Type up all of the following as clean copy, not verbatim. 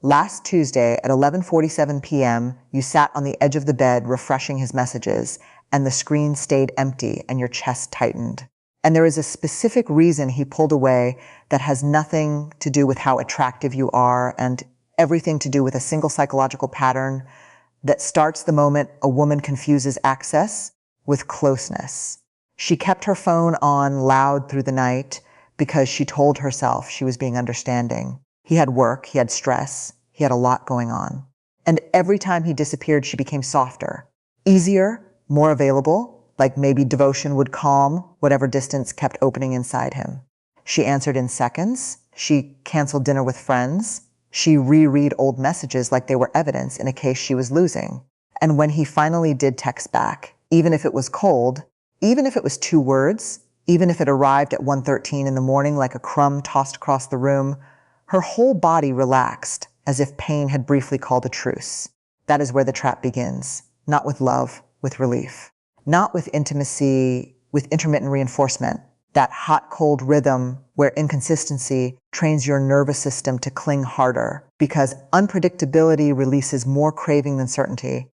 Last Tuesday at 11:47 p.m., you sat on the edge of the bed refreshing his messages, and the screen stayed empty and your chest tightened. And there is a specific reason he pulled away that has nothing to do with how attractive you are and everything to do with a single psychological pattern that starts the moment a woman confuses access with closeness. She kept her phone on loud through the night because she told herself she was being understanding. He had work, he had stress, he had a lot going on. And every time he disappeared, she became softer, easier, more available, like maybe devotion would calm whatever distance kept opening inside him. She answered in seconds. She canceled dinner with friends. She reread old messages like they were evidence in a case she was losing. And when he finally did text back, even if it was cold, even if it was 2 words, even if it arrived at 1:13 in the morning like a crumb tossed across the room, her whole body relaxed as if pain had briefly called a truce. That is where the trap begins. Not with love, with relief. Not with intimacy, with intermittent reinforcement. That hot-cold rhythm where inconsistency trains your nervous system to cling harder because unpredictability releases more craving than certainty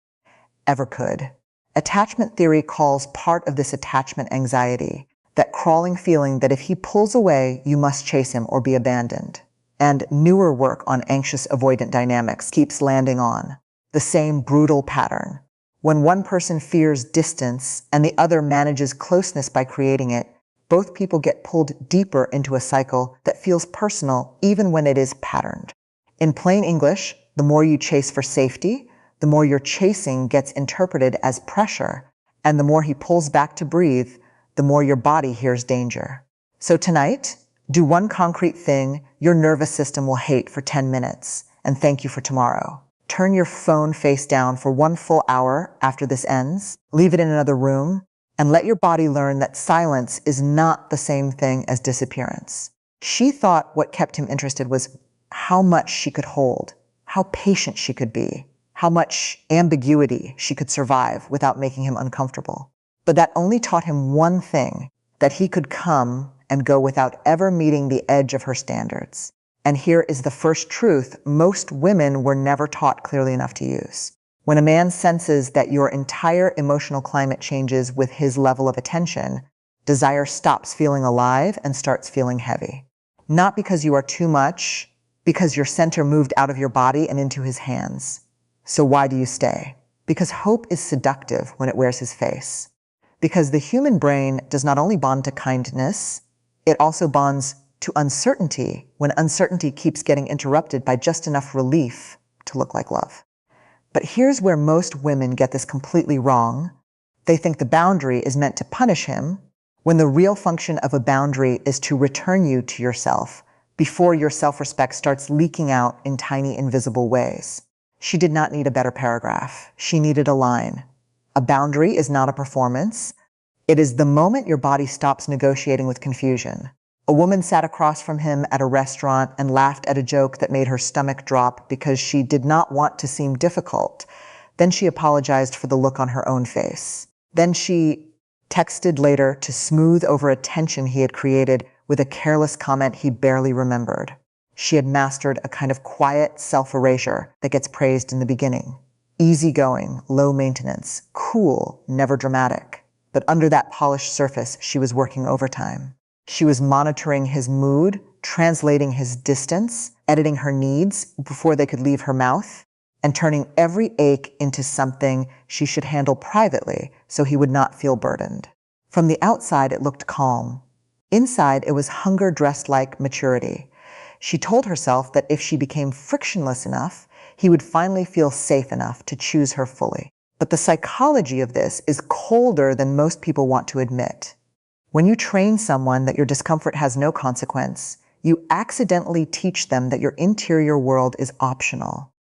ever could. Attachment theory calls part of this attachment anxiety, that crawling feeling that if he pulls away, you must chase him or be abandoned. And newer work on anxious avoidant dynamics keeps landing on the same brutal pattern. When one person fears distance and the other manages closeness by creating it, both people get pulled deeper into a cycle that feels personal even when it is patterned. In plain English, the more you chase for safety, the more your chasing gets interpreted as pressure, and the more he pulls back to breathe, the more your body hears danger. So tonight, do one concrete thing your nervous system will hate for 10 minutes and thank you for tomorrow. Turn your phone face down for 1 full hour after this ends, leave it in another room, and let your body learn that silence is not the same thing as disappearance. She thought what kept him interested was how much she could hold, how patient she could be, how much ambiguity she could survive without making him uncomfortable. But that only taught him one thing, that he could come and go without ever meeting the edge of her standards. And here is the first truth most women were never taught clearly enough to use. When a man senses that your entire emotional climate changes with his level of attention, desire stops feeling alive and starts feeling heavy. Not because you are too much, because your center moved out of your body and into his hands. So why do you stay? Because hope is seductive when it wears his face. Because the human brain does not only bond to kindness, it also bonds to uncertainty when uncertainty keeps getting interrupted by just enough relief to look like love. But here's where most women get this completely wrong. They think the boundary is meant to punish him, when the real function of a boundary is to return you to yourself before your self-respect starts leaking out in tiny invisible ways. She did not need a better paragraph. She needed a line. A boundary is not a performance. It is the moment your body stops negotiating with confusion. A woman sat across from him at a restaurant and laughed at a joke that made her stomach drop because she did not want to seem difficult. Then she apologized for the look on her own face. Then she texted later to smooth over a tension he had created with a careless comment he barely remembered. She had mastered a kind of quiet self-erasure that gets praised in the beginning. Easygoing, low maintenance, cool, never dramatic. But under that polished surface, she was working overtime. She was monitoring his mood, translating his distance, editing her needs before they could leave her mouth, and turning every ache into something she should handle privately so he would not feel burdened. From the outside, it looked calm. Inside, it was hunger dressed like maturity. She told herself that if she became frictionless enough, he would finally feel safe enough to choose her fully. But the psychology of this is colder than most people want to admit. When you train someone that your discomfort has no consequence, you accidentally teach them that your interior world is optional.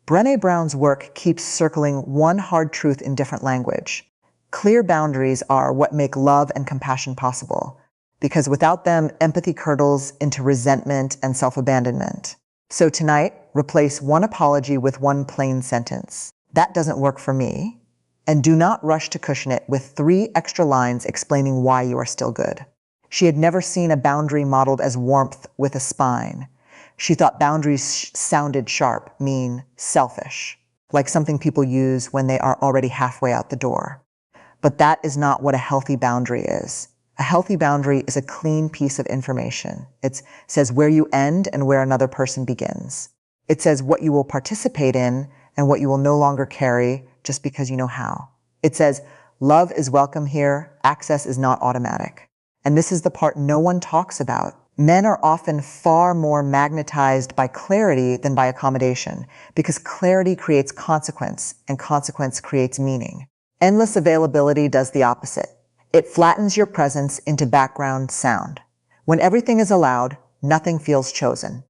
Brené Brown's work keeps circling one hard truth in different language. Clear boundaries are what make love and compassion possible, because without them, empathy curdles into resentment and self-abandonment. So tonight, replace one apology with one plain sentence. That doesn't work for me. And do not rush to cushion it with 3 extra lines explaining why you are still good. She had never seen a boundary modeled as warmth with a spine. She thought boundaries sounded sharp, mean, selfish, like something people use when they are already halfway out the door. But that is not what a healthy boundary is. A healthy boundary is a clean piece of information. It says where you end and where another person begins. It says what you will participate in and what you will no longer carry just because you know how. It says love is welcome here, access is not automatic. And this is the part no one talks about. Men are often far more magnetized by clarity than by accommodation, because clarity creates consequence, and consequence creates meaning. Endless availability does the opposite. It flattens your presence into background sound. When everything is allowed, nothing feels chosen.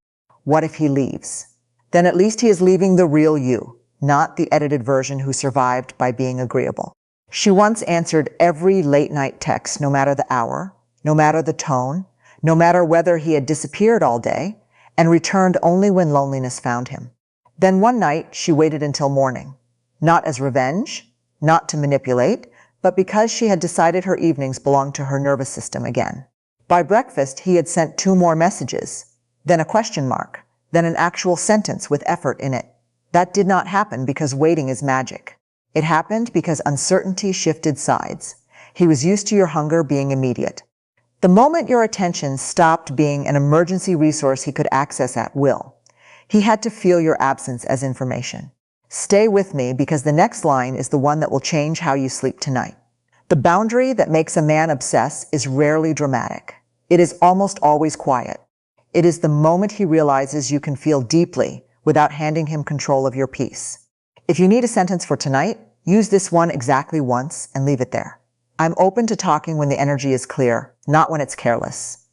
What if he leaves? Then at least he is leaving the real you, not the edited version who survived by being agreeable. She once answered every late-night text, no matter the hour, no matter the tone, no matter whether he had disappeared all day, and returned only when loneliness found him. Then one night, she waited until morning, not as revenge, not to manipulate, but because she had decided her evenings belonged to her nervous system again. By breakfast, he had sent 2 more messages, then a question mark, then an actual sentence with effort in it. That did not happen because waiting is magic. It happened because uncertainty shifted sides. He was used to your hunger being immediate. The moment your attention stopped being an emergency resource he could access at will, he had to feel your absence as information. Stay with me because the next line is the one that will change how you sleep tonight. The boundary that makes a man obsess is rarely dramatic. It is almost always quiet. It is the moment he realizes you can feel deeply without handing him control of your peace. If you need a sentence for tonight, use this one exactly once and leave it there. I'm open to talking when the energy is clear, not when it's careless.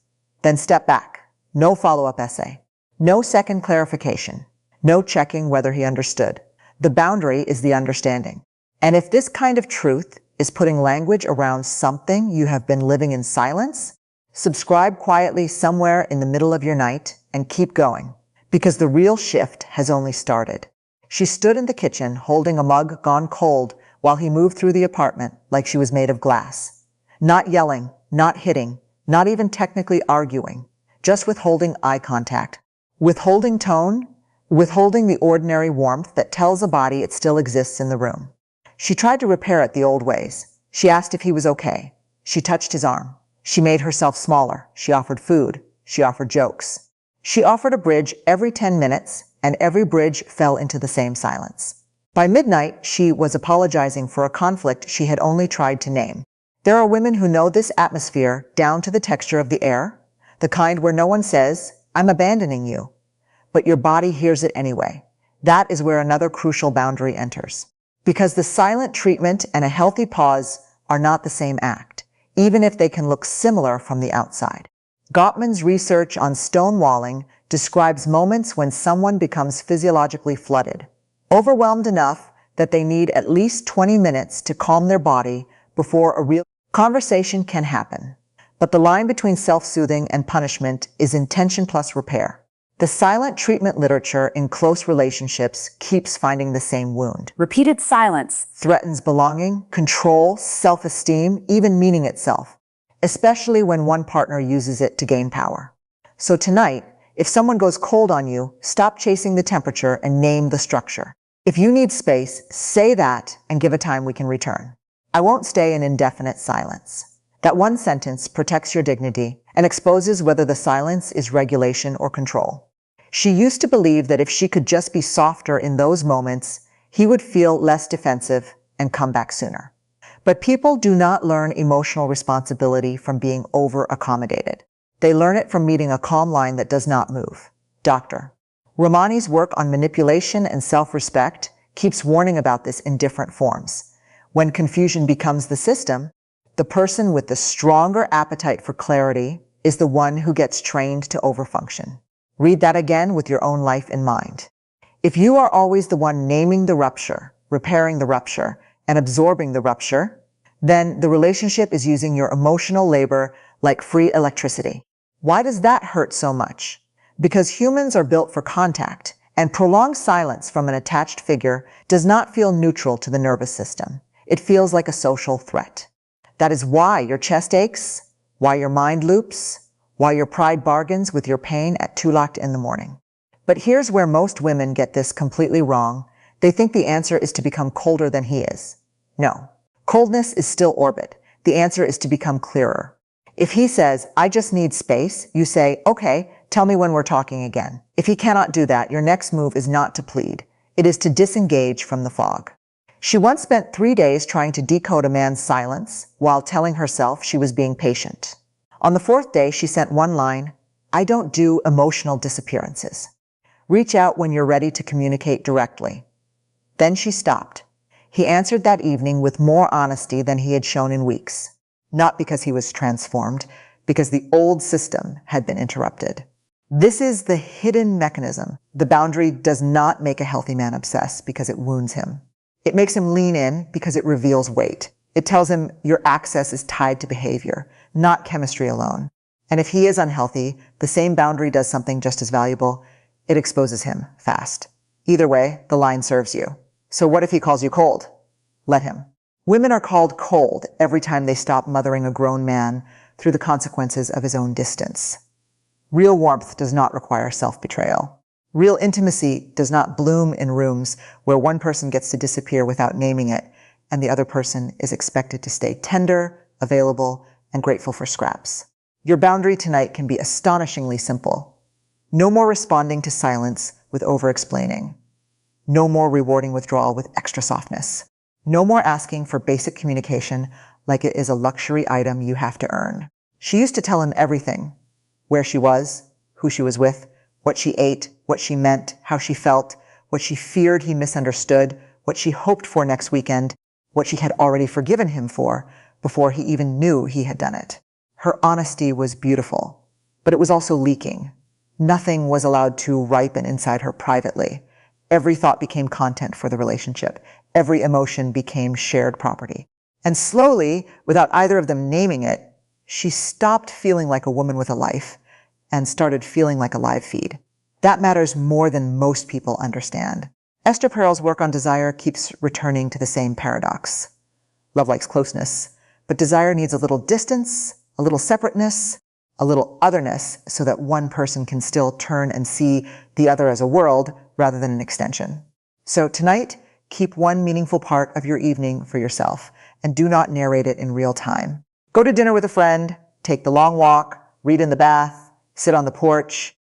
Then step back. No follow-up essay. No second clarification. No checking whether he understood. The boundary is the understanding. And if this kind of truth is putting language around something you have been living in silence, subscribe quietly somewhere in the middle of your night and keep going, because the real shift has only started. She stood in the kitchen holding a mug gone cold while he moved through the apartment like she was made of glass. Not yelling, not hitting, not even technically arguing, just withholding eye contact. Withholding tone, withholding the ordinary warmth that tells a body it still exists in the room. She tried to repair it the old ways. She asked if he was okay. She touched his arm. She made herself smaller. She offered food. She offered jokes. She offered a bridge every 10 minutes, and every bridge fell into the same silence. By midnight, she was apologizing for a conflict she had only tried to name. There are women who know this atmosphere down to the texture of the air, the kind where no one says, "I'm abandoning you," but your body hears it anyway. That is where another crucial boundary enters. Because the silent treatment and a healthy pause are not the same act, even if they can look similar from the outside. Gottman's research on stonewalling describes moments when someone becomes physiologically flooded, overwhelmed enough that they need at least 20 minutes to calm their body before a real conversation can happen. But the line between self-soothing and punishment is intention plus repair. The silent treatment literature in close relationships keeps finding the same wound. Repeated silence Threatens belonging, control, self-esteem, even meaning itself, especially when one partner uses it to gain power. So tonight, if someone goes cold on you, stop chasing the temperature and name the structure. If you need space, say that and give a time we can return. I won't stay in indefinite silence. That one sentence protects your dignity and exposes whether the silence is regulation or control. She used to believe that if she could just be softer in those moments, he would feel less defensive and come back sooner. But people do not learn emotional responsibility from being over-accommodated. They learn it from meeting a calm line that does not move. Dr. Ramani's work on manipulation and self-respect keeps warning about this in different forms. When confusion becomes the system, the person with the stronger appetite for clarity is the one who gets trained to overfunction. Read that again with your own life in mind. If you are always the one naming the rupture, repairing the rupture, and absorbing the rupture, then the relationship is using your emotional labor like free electricity. Why does that hurt so much? Because humans are built for contact, and prolonged silence from an attached figure does not feel neutral to the nervous system. It feels like a social threat. That is why your chest aches, why your mind loops, why your pride bargains with your pain at 2 o'clock in the morning. But here's where most women get this completely wrong. They think the answer is to become colder than he is. No. Coldness is still orbit. The answer is to become clearer. If he says, I just need space, you say, okay, tell me when we're talking again. If he cannot do that, your next move is not to plead. It is to disengage from the fog. She once spent 3 days trying to decode a man's silence while telling herself she was being patient. On the 4th day, she sent one line, I don't do emotional disappearances. Reach out when you're ready to communicate directly. Then she stopped. He answered that evening with more honesty than he had shown in weeks. Not because he was transformed, because the old system had been interrupted. This is the hidden mechanism. The boundary does not make a healthy man obsess because it wounds him. It makes him lean in because it reveals weight. It tells him your access is tied to behavior, not chemistry alone. And if he is unhealthy, the same boundary does something just as valuable. It exposes him fast. Either way, the line serves you. So what if he calls you cold? Let him. Women are called cold every time they stop mothering a grown man through the consequences of his own distance. Real warmth does not require self-betrayal. Real intimacy does not bloom in rooms where one person gets to disappear without naming it, and the other person is expected to stay tender, available, and grateful for scraps. Your boundary tonight can be astonishingly simple. No more responding to silence with over-explaining. No more rewarding withdrawal with extra softness. No more asking for basic communication like it is a luxury item you have to earn. She used to tell him everything. Where she was, who she was with, what she ate, what she meant, how she felt, what she feared he misunderstood, what she hoped for next weekend, what she had already forgiven him for before he even knew he had done it. Her honesty was beautiful, but it was also leaking. Nothing was allowed to ripen inside her privately. Every thought became content for the relationship. Every emotion became shared property. And slowly, without either of them naming it, she stopped feeling like a woman with a life and started feeling like a live feed. That matters more than most people understand. Esther Perel's work on desire keeps returning to the same paradox. Love likes closeness, but desire needs a little distance, a little separateness, a little otherness so that one person can still turn and see the other as a world rather than an extension. So tonight, keep one meaningful part of your evening for yourself and do not narrate it in real time. Go to dinner with a friend, take the long walk, read in the bath, sit on the porch.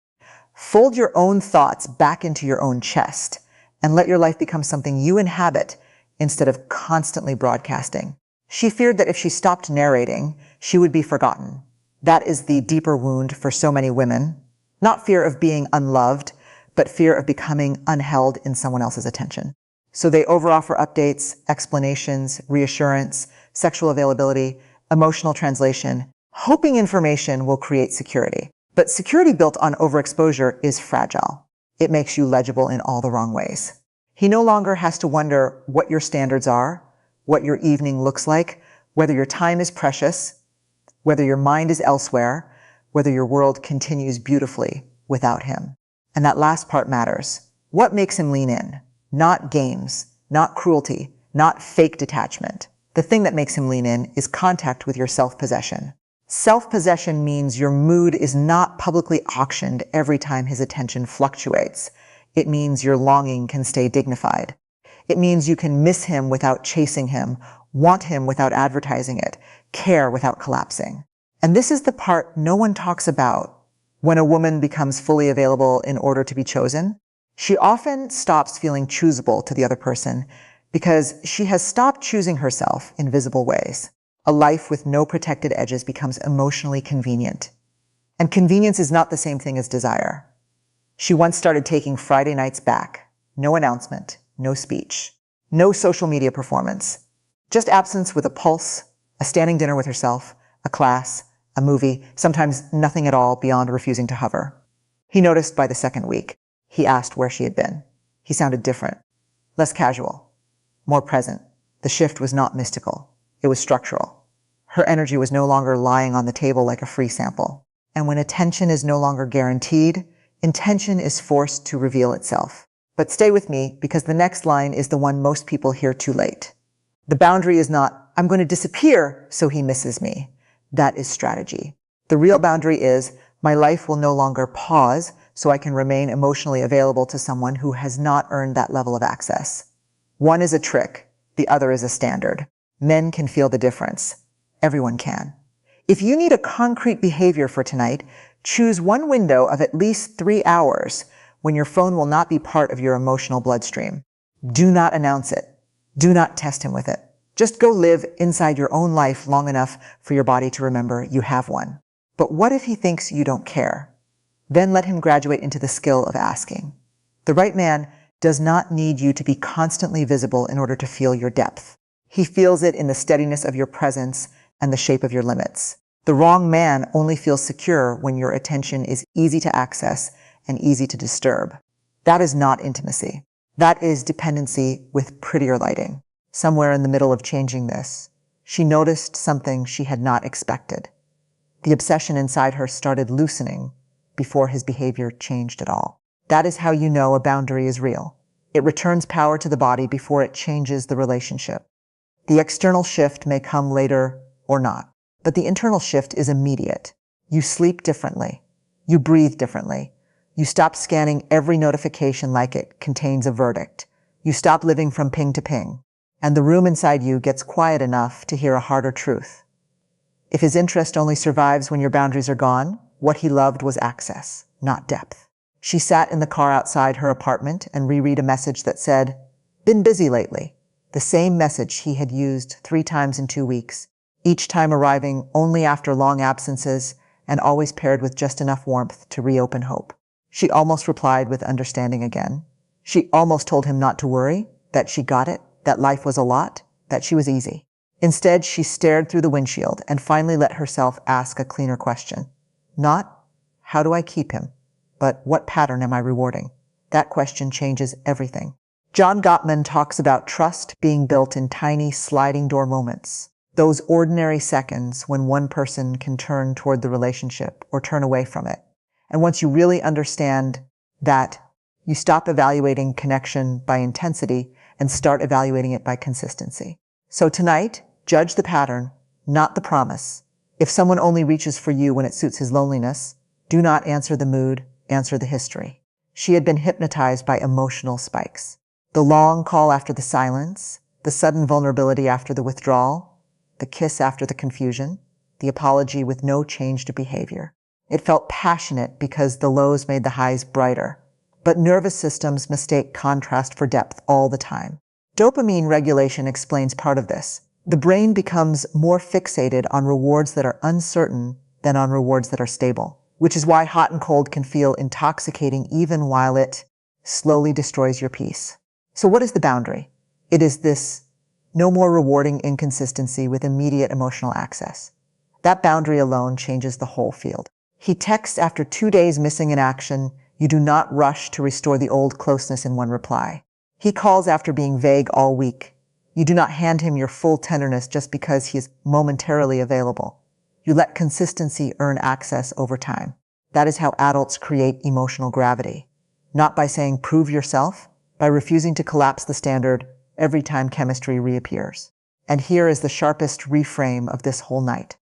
Fold your own thoughts back into your own chest and let your life become something you inhabit instead of constantly broadcasting. She feared that if she stopped narrating, she would be forgotten. That is the deeper wound for so many women. Not fear of being unloved, but fear of becoming unheld in someone else's attention. So they overoffer updates, explanations, reassurance, sexual availability, emotional translation, hoping information will create security. But security built on overexposure is fragile. It makes you legible in all the wrong ways. He no longer has to wonder what your standards are, what your evening looks like, whether your time is precious, whether your mind is elsewhere, whether your world continues beautifully without him. And that last part matters. What makes him lean in? Not games, not cruelty, not fake detachment. The thing that makes him lean in is contact with your self-possession. Self-possession means your mood is not publicly auctioned every time his attention fluctuates. It means your longing can stay dignified. It means you can miss him without chasing him, want him without advertising it, care without collapsing. And this is the part no one talks about. When a woman becomes fully available in order to be chosen, she often stops feeling choosable to the other person because she has stopped choosing herself in visible ways. A life with no protected edges becomes emotionally convenient. And convenience is not the same thing as desire. She once started taking Friday nights back. No announcement, no speech, no social media performance. Just absence with a pulse, a standing dinner with herself, a class, a movie, sometimes nothing at all beyond refusing to hover. He noticed by the second week. He asked where she had been. He sounded different, less casual, more present. The shift was not mystical. It was structural. Her energy was no longer lying on the table like a free sample. And when attention is no longer guaranteed, intention is forced to reveal itself. But stay with me because the next line is the one most people hear too late. The boundary is not, I'm going to disappear so he misses me. That is strategy. The real boundary is, my life will no longer pause so I can remain emotionally available to someone who has not earned that level of access. One is a trick, the other is a standard. Men can feel the difference. Everyone can. If you need a concrete behavior for tonight, choose one window of at least 3 hours when your phone will not be part of your emotional bloodstream. Do not announce it. Do not test him with it. Just go live inside your own life long enough for your body to remember you have one. But what if he thinks you don't care? Then let him graduate into the skill of asking. The right man does not need you to be constantly visible in order to feel your depth. He feels it in the steadiness of your presence and the shape of your limits. The wrong man only feels secure when your attention is easy to access and easy to disturb. That is not intimacy. That is dependency with prettier lighting. Somewhere in the middle of changing this, she noticed something she had not expected. The obsession inside her started loosening before his behavior changed at all. That is how you know a boundary is real. It returns power to the body before it changes the relationship. The external shift may come later or not, but the internal shift is immediate. You sleep differently. You breathe differently. You stop scanning every notification like it contains a verdict. You stop living from ping to ping. And the room inside you gets quiet enough to hear a harder truth. If his interest only survives when your boundaries are gone, what he loved was access, not depth. She sat in the car outside her apartment and reread a message that said, "Been busy lately." The same message he had used 3 times in 2 weeks, each time arriving only after long absences and always paired with just enough warmth to reopen hope. She almost replied with understanding again. She almost told him not to worry, that she got it, that life was a lot, that she was easy. Instead, she stared through the windshield and finally let herself ask a cleaner question. Not, how do I keep him? But what pattern am I rewarding? That question changes everything. John Gottman talks about trust being built in tiny sliding door moments. Those ordinary seconds when one person can turn toward the relationship or turn away from it. And once you really understand that, you stop evaluating connection by intensity and start evaluating it by consistency. So tonight, judge the pattern, not the promise. If someone only reaches for you when it suits his loneliness, do not answer the mood, answer the history. She had been hypnotized by emotional spikes. The long call after the silence, the sudden vulnerability after the withdrawal, the kiss after the confusion, the apology with no change to behavior. It felt passionate because the lows made the highs brighter. But nervous systems mistake contrast for depth all the time. Dopamine regulation explains part of this. The brain becomes more fixated on rewards that are uncertain than on rewards that are stable, which is why hot and cold can feel intoxicating even while it slowly destroys your peace. So what is the boundary? It is this no more rewarding inconsistency with immediate emotional access. That boundary alone changes the whole field. He texts after 2 days missing in action. You do not rush to restore the old closeness in one reply. He calls after being vague all week. You do not hand him your full tenderness just because he is momentarily available. You let consistency earn access over time. That is how adults create emotional gravity. Not by saying prove yourself, by refusing to collapse the standard every time chemistry reappears. And here is the sharpest reframe of this whole night.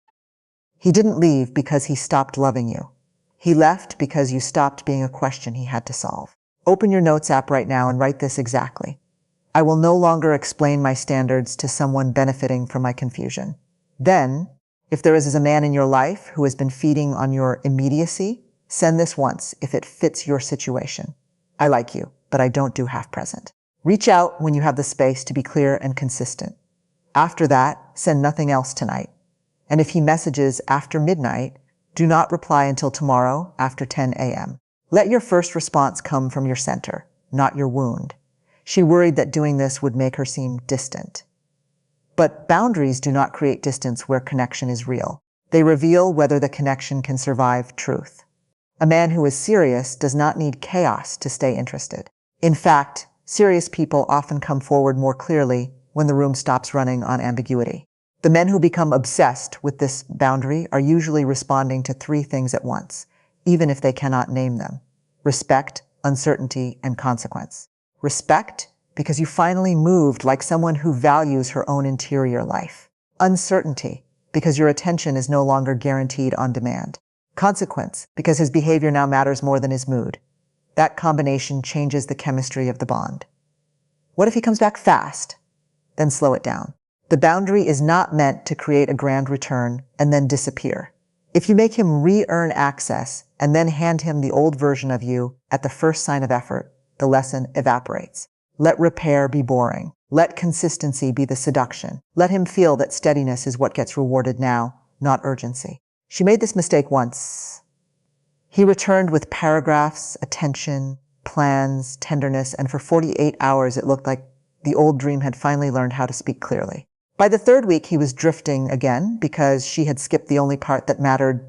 He didn't leave because he stopped loving you. He left because you stopped being a question he had to solve. Open your notes app right now and write this exactly. I will no longer explain my standards to someone benefiting from my confusion. Then, if there is a man in your life who has been feeding on your immediacy, send this once if it fits your situation. I like you, but I don't do half present. Reach out when you have the space to be clear and consistent. After that, send nothing else tonight. And if he messages after midnight, do not reply until tomorrow after 10 a.m. Let your first response come from your center, not your wound. She worried that doing this would make her seem distant. But boundaries do not create distance where connection is real. They reveal whether the connection can survive truth. A man who is serious does not need chaos to stay interested. In fact, serious people often come forward more clearly when the room stops running on ambiguity. The men who become obsessed with this boundary are usually responding to 3 things at once, even if they cannot name them: respect, uncertainty, and consequence. Respect, because you finally moved like someone who values her own interior life. Uncertainty, because your attention is no longer guaranteed on demand. Consequence, because his behavior now matters more than his mood. That combination changes the chemistry of the bond. What if he comes back fast? Then slow it down. The boundary is not meant to create a grand return and then disappear. If you make him re-earn access and then hand him the old version of you at the first sign of effort, the lesson evaporates. Let repair be boring. Let consistency be the seduction. Let him feel that steadiness is what gets rewarded now, not urgency. She made this mistake once. He returned with paragraphs, attention, plans, tenderness, and for 48 hours it looked like the old dream had finally learned how to speak clearly. By the third week, he was drifting again because she had skipped the only part that mattered: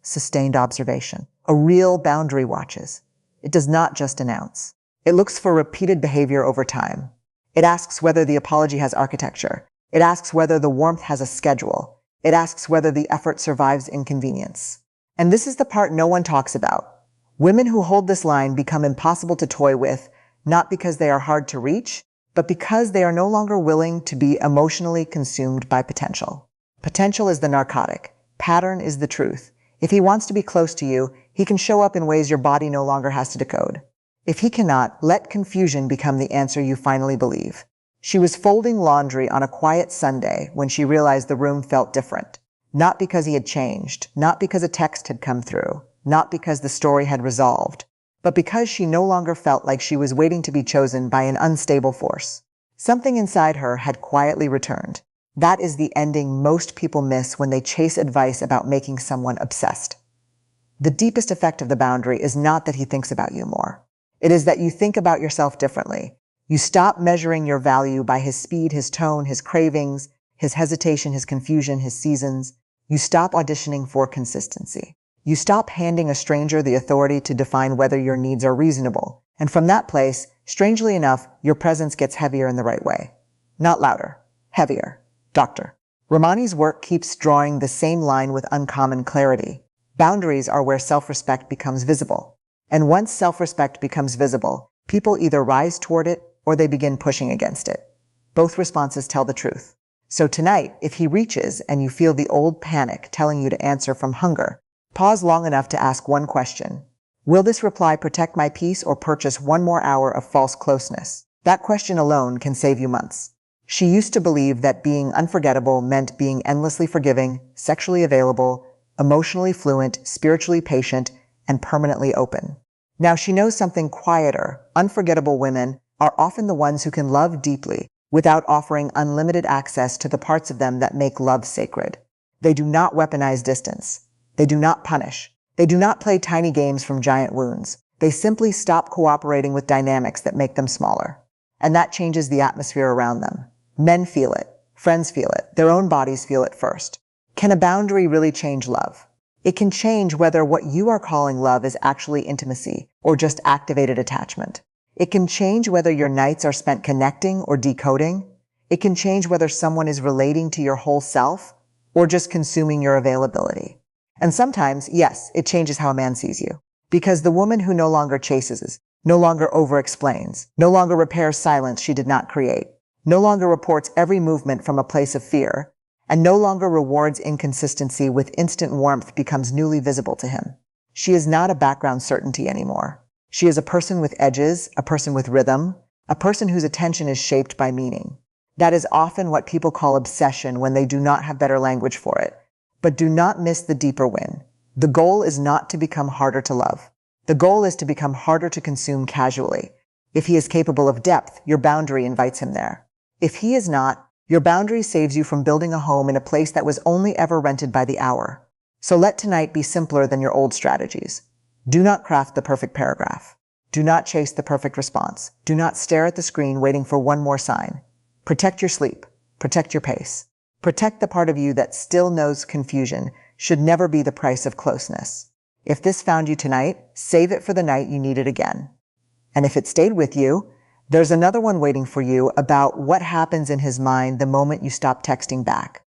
sustained observation. A real boundary watches. It does not just announce. It looks for repeated behavior over time. It asks whether the apology has architecture. It asks whether the warmth has a schedule. It asks whether the effort survives inconvenience. And this is the part no one talks about. Women who hold this line become impossible to toy with, not because they are hard to reach, but because they are no longer willing to be emotionally consumed by potential. Potential is the narcotic. Pattern is the truth. If he wants to be close to you, he can show up in ways your body no longer has to decode. If he cannot, let confusion become the answer you finally believe. She was folding laundry on a quiet Sunday when she realized the room felt different. Not because he had changed, not because a text had come through, not because the story had resolved, but because she no longer felt like she was waiting to be chosen by an unstable force. Something inside her had quietly returned. That is the ending most people miss when they chase advice about making someone obsessed. The deepest effect of the boundary is not that he thinks about you more. It is that you think about yourself differently. You stop measuring your value by his speed, his tone, his cravings, his hesitation, his confusion, his seasons. You stop auditioning for consistency. You stop handing a stranger the authority to define whether your needs are reasonable. And from that place, strangely enough, your presence gets heavier in the right way. Not louder, heavier. Doctor. Ramani's work keeps drawing the same line with uncommon clarity. Boundaries are where self-respect becomes visible. And once self-respect becomes visible, people either rise toward it or they begin pushing against it. Both responses tell the truth. So tonight, if he reaches and you feel the old panic telling you to answer from hunger, pause long enough to ask one question. Will this reply protect my peace or purchase one more hour of false closeness? That question alone can save you months. She used to believe that being unforgettable meant being endlessly forgiving, sexually available, emotionally fluent, spiritually patient, and permanently open. Now she knows something quieter. Unforgettable women are often the ones who can love deeply without offering unlimited access to the parts of them that make love sacred. They do not weaponize distance. They do not punish. They do not play tiny games from giant wounds. They simply stop cooperating with dynamics that make them smaller. And that changes the atmosphere around them. Men feel it. Friends feel it. Their own bodies feel it first. Can a boundary really change love? It can change whether what you are calling love is actually intimacy or just activated attachment. It can change whether your nights are spent connecting or decoding. It can change whether someone is relating to your whole self or just consuming your availability. And sometimes, yes, it changes how a man sees you. Because the woman who no longer chases, no longer overexplains, no longer repairs silence she did not create, no longer reports every movement from a place of fear, and no longer rewards inconsistency with instant warmth becomes newly visible to him. She is not a background certainty anymore. She is a person with edges, a person with rhythm, a person whose attention is shaped by meaning. That is often what people call obsession when they do not have better language for it. But do not miss the deeper win. The goal is not to become harder to love. The goal is to become harder to consume casually. If he is capable of depth, your boundary invites him there. If he is not, your boundary saves you from building a home in a place that was only ever rented by the hour. So let tonight be simpler than your old strategies. Do not craft the perfect paragraph. Do not chase the perfect response. Do not stare at the screen waiting for one more sign. Protect your sleep. Protect your pace. Protect the part of you that still knows confusion should never be the price of closeness. If this found you tonight, save it for the night you need it again. And if it stayed with you, there's another one waiting for you about what happens in his mind the moment you stop texting back.